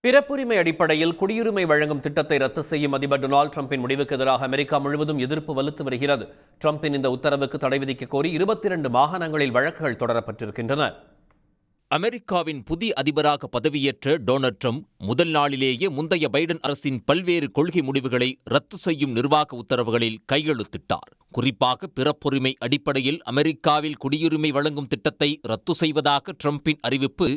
பிறப்புரிமை அடிப்படையில் குடியுரிமை வழங்கும் திட்டத்தை ரத்து செய்யும் அதிபர் டொனால்டு டிரம்பின் முடிவுக்கு எதிராக அமெரிக்கா முழுவதும் எதிர்ப்பு வலுத்து வருகிறது. டிரம்பின் இந்த உத்தரவுக்கு தடை விதிக்க கோரி 22 மாகாணங்களில் வழக்குகள் தொடரப்பட்டிருக்கின்றன. அமெரிக்காவின் புதிய அதிபராக பதவியேற்ற டொனால்டு டிரம்ப் முதல் நாளிலேயே முந்தைய பைடன் அரசின் பல்வேறு கொள்கை முடிவுகளை ரத்து செய்யும் நிர்வாக உத்தரவுகளில் கையெழுத்திட்டார். குறிப்பாக பிறப்புரிமை அடிப்படையில் அமெரிக்காவில் குடியுரிமை வழங்கும் திட்டத்தை ரத்து செய்வதாக டிரம்பின் அறிவிப்பு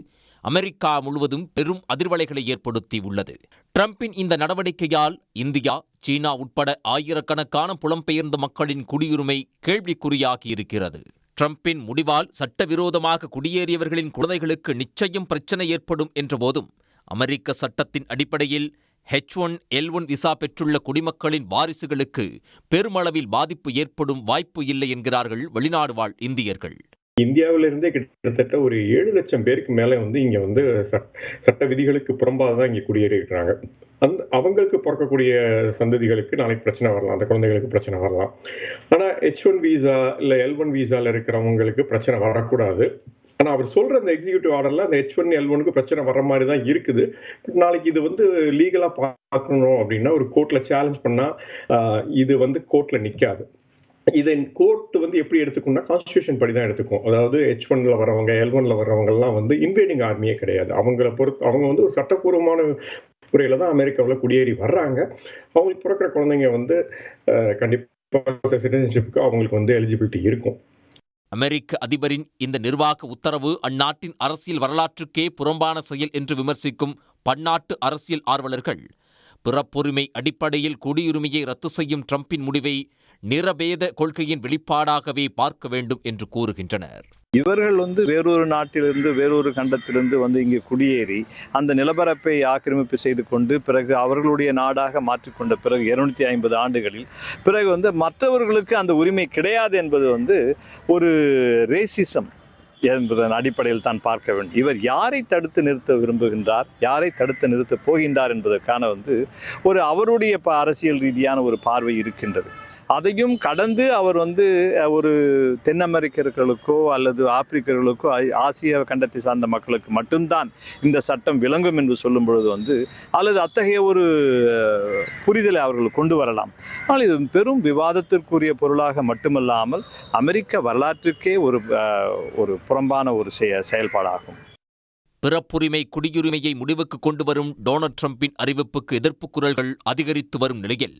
அமெரிக்கா முழுவதும் பெரும் அதிர்வலைகளை ஏற்படுத்தியுள்ளது. டிரம்பின் இந்த நடவடிக்கையால் இந்தியா, சீனா உட்பட ஆயிரக்கணக்கான புலம்பெயர்ந்த மக்களின் குடியுரிமை கேள்விக்குறியாகியிருக்கிறது. டிரம்பின் முடிவால் சட்டவிரோதமாக குடியேறியவர்களின் குழந்தைகளுக்கு நிச்சயம் பிரச்சனை ஏற்படும் என்றபோதும் அமெரிக்க சட்டத்தின் அடிப்படையில் H1L1 விசா பெற்றுள்ள குடிமக்களின் வாரிசுகளுக்கு பெருமளவில் பாதிப்பு ஏற்படும் வாய்ப்பு இல்லை என்கிறார்கள் வெளிநாடு வாழ் இந்தியர்கள். இந்தியாவிலிருந்தே கிட்டத்தட்ட ஒரு 7 லட்சம் பேருக்கு மேலே இங்கே சட்ட விதிகளுக்கு புறம்பாக தான் இங்கே குடியேறியிருக்கிறாங்க. அவங்களுக்கு பிறக்கக்கூடிய சந்ததிகளுக்கு நாளைக்கு பிரச்சனை வரலாம், அந்த குழந்தைகளுக்கு பிரச்சனை வரலாம். ஆனால் H1 வீசா இல்லை L1 வீசாவில் இருக்கிறவங்களுக்கு பிரச்சனை வரக்கூடாது. ஆனால் அவர் சொல்கிற அந்த எக்ஸிக்யூட்டிவ் ஆர்டரில் அந்த H1L1க்கு பிரச்சனை வர்ற மாதிரி தான் இருக்குது. நாளைக்கு இது லீகலாக பார்க்கணும் அப்படின்னா ஒரு கோர்ட்டில் சேலஞ்ச் பண்ணால் இது கோர்ட்டில் நிற்காது. இதை கோர்ட் எப்படி எடுத்துக்கணும்னா கான்ஸ்டியூஷன் படி தான் எடுத்துக்கும். அதாவது H1ல வரவங்க, L1ல வர்றவங்கலாம் இன்வேடிங் ஆர்மியே கிடையாது. அவங்க ஒரு சட்டப்பூர்வமான முறையில் தான் அமெரிக்காவில் குடியேறி வர்றாங்க. அவங்களுக்கு பிறக்கிற குழந்தைங்க கண்டிப்பாக சிட்டிசன்ஷிப்க்கு அவங்களுக்கு எலிஜிபிலிட்டி இருக்கும். அமெரிக்க அதிபரின் இந்த நிர்வாக உத்தரவு அந்நாட்டின் அரசியல் வரலாற்றுக்கே புறம்பான செயல் என்று விமர்சிக்கும் பன்னாட்டு அரசியல் ஆர்வலர்கள் பிறப்புரிமை அடிப்படையில் குடியுரிமையை ரத்து செய்யும் டிரம்பின் முடிவை நிறபேத கொள்கையின் வெளிப்பாடாகவே பார்க்க வேண்டும் என்று கூறுகின்றனர். இவர்கள் வேறொரு நாட்டிலிருந்து வேறொரு கண்டத்திலிருந்து இங்கே குடியேறி அந்த நிலப்பரப்பை ஆக்கிரமிப்பு செய்து கொண்டு பிறகு அவர்களுடைய நாடாக மாற்றிக்கொண்ட பிறகு 250 ஆண்டுகளில் பிறகு மற்றவர்களுக்கு அந்த உரிமை கிடையாது என்பது ஒரு ரேசிசம் என்பதன் அடிப்படையில் தான் பார்க்க வேண்டும். இவர் யாரை தடுத்து நிறுத்த விரும்புகின்றார், யாரை தடுத்து நிறுத்த போகின்றார் என்பதற்கான ஒரு அவருடைய அரசியல் ரீதியான ஒரு பார்வை இருக்கின்றது. அதையும் கடந்து அவர் ஒரு தென் அமெரிக்கர்களுக்கோ அல்லது ஆப்பிரிக்கர்களுக்கோ ஆசிய கண்டத்தை சார்ந்த மக்களுக்கு மட்டும்தான் இந்த சட்டம் விளங்கும் என்று சொல்லும் பொழுது அல்லது அத்தகைய ஒரு புரிதலை அவர்கள் கொண்டு வரலாம். ஆனால் இது பெரும் விவாதத்திற்குரிய பொருளாக மட்டுமல்லாமல் அமெரிக்க வரலாற்றுக்கே ஒரு புறம்பான ஒரு செயல்பாடாகும். பிறப்புரிமை குடியுரிமையை முடிவுக்கு கொண்டு வரும் டொனால்டு டிரம்பின் அறிவிப்புக்கு எதிர்ப்பு குரல்கள் அதிகரித்து வரும் நிலையில்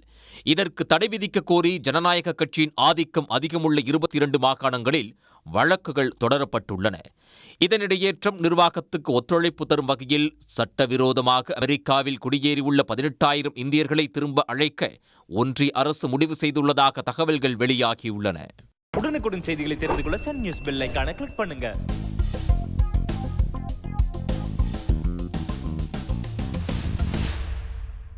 இதற்கு தடை விதிக்க கோரி ஜனநாயக கட்சியின் ஆதிக்கம் அதிகமுள்ள 22 மாகாணங்களில் வழக்குகள் தொடரப்பட்டுள்ளன. இதனிடையே டிரம்ப் நிர்வாகத்துக்கு ஒத்துழைப்பு தரும் வகையில் சட்டவிரோதமாக அமெரிக்காவில் குடியேறியுள்ள 18,000 இந்தியர்களை திரும்ப அழைக்க ஒன்றிய அரசு முடிவு செய்துள்ளதாக தகவல்கள் வெளியாகியுள்ளன. உடனுக்குடன் செய்திகளை தெரிந்து கொள்ள சன் நியூஸ் பெல் ஐகானை கிளிக் பண்ணுங்க.